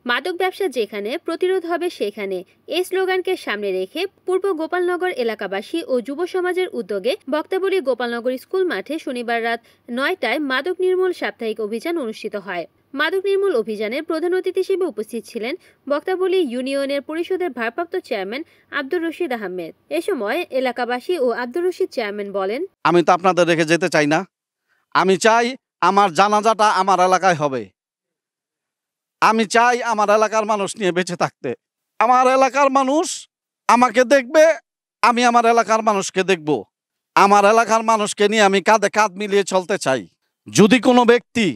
মাদক ব্যবসা যেখানে, প্রতিরোধ হবে সেখানে, এই স্লোগানকে সামনে রেখে পূর্ব গোপালনগর এলাকাবাসী ও যুব সমাজের উদ্যোগে বক্তাবলী গোপালনগর স্কুল মাঠে শনিবার রাত ৯টায় মাদক নির্মূল সাপ্তাহিক অভিযান অনুষ্ঠিত হয়। মাদক নির্মূল অভিযানের প্রধান অতিথি হিসেবে উপস্থিত ছিলেন বক্তাবলী ইউনিয়নের পরিষদের ভারপ্রাপ্ত চেয়ারম্যান আব্দুর রশিদ আহমেদ। এ সময় এলাকাবাসী ও আব্দুর রশিদ চেয়ারম্যান বলেন, আমি তো আপনাদের রেখে যেতে চাই না। আমি চাই আমার জানাজাটা আমার এলাকায় হবে। আমি চাই আমার এলাকার মানুষ নিয়ে বেঁচে থাকতে। আমার এলাকার মানুষ আমাকে দেখবে, আমি আমার এলাকার মানুষকে দেখব। আমার এলাকার মানুষকে নিয়ে আমি কাঁধে কাঁধ মিলিয়ে চলতে চাই। যদি কোনো ব্যক্তি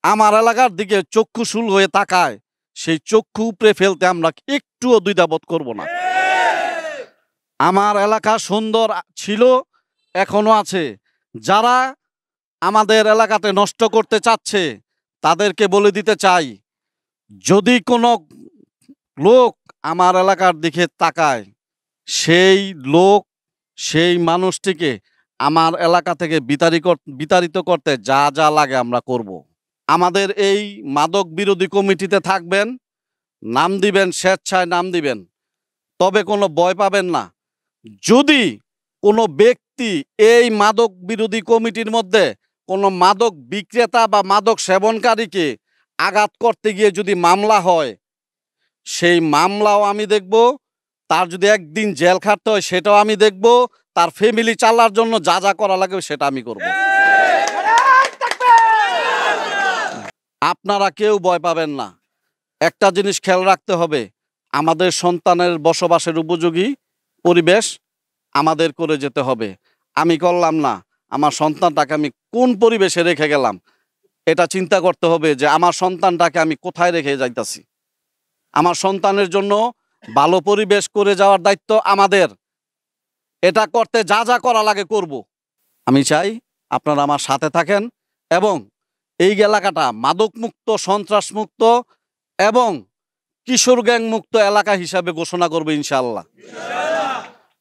আমার এলাকার দিকে চক্ষুশূল হয়ে তাকায়, সেই চক্ষু উপড়ে ফেলতে আমরা একটুও দ্বিধাবোধ করব না। আমার এলাকা সুন্দর ছিল, এখনো আছে। যারা আমাদের এলাকাতে নষ্ট করতে চাচ্ছে তাদেরকে বলে দিতে চাই, যদি কোনো লোক আমার এলাকার দিকে তাকায়, সেই লোক সেই মানুষটিকে আমার এলাকা থেকে বিতাড়িত করতে যা যা লাগে আমরা করব। আমাদের এই মাদক বিরোধী কমিটিতে থাকবেন, নাম দিবেন, স্বেচ্ছায় নাম দিবেন, তবে কোনো ভয় পাবেন না। যদি কোনো ব্যক্তি এই মাদক বিরোধী কমিটির মধ্যে কোনো মাদক বিক্রেতা বা মাদক সেবনকারীকে আঘাত করতে গিয়ে যদি মামলা হয়, সেই মামলাও আমি দেখব। তার যদি একদিন জেল খাটতে হয় সেটাও আমি দেখব। তার ফ্যামিলি চালার জন্য যা যা করা লাগে সেটা আমি করব। আপনারা কেউ ভয় পাবেন না। একটা জিনিস খেয়াল রাখতে হবে, আমাদের সন্তানের বসবাসের উপযোগী পরিবেশ আমাদের করে যেতে হবে। আমি করলাম না, আমার সন্তানটাকে আমি কোন পরিবেশে রেখে গেলাম, এটা চিন্তা করতে হবে যে আমার সন্তানটাকে আমি কোথায় রেখে যাইতাছি। আমার সন্তানের জন্য ভালো পরিবেশ করে যাওয়ার দায়িত্ব আমাদের। এটা করতে যা যা করা লাগে করব। আমি চাই আপনারা আমার সাথে থাকেন এবং এই এলাকাটা মাদক মুক্ত, সন্ত্রাস মুক্ত এবং কিশোর গ্যাং মুক্ত এলাকা হিসাবে ঘোষণা করবে ইনশাআল্লাহ।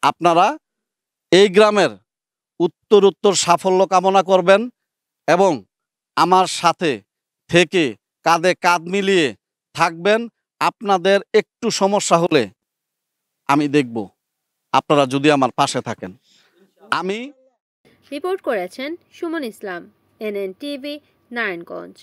আপনারা এই গ্রামের উত্তরোত্তর সাফল্য কামনা করবেন এবং আমার সাথে থেকে কাঁধে কাঁধ মিলিয়ে থাকবেন। আপনাদের একটু সমস্যা হলে আমি দেখব, আপনারা যদি আমার পাশে থাকেন। আমি রিপোর্ট করেছেন সুমন ইসলাম, NN টিভি, নারায়ণগঞ্জ।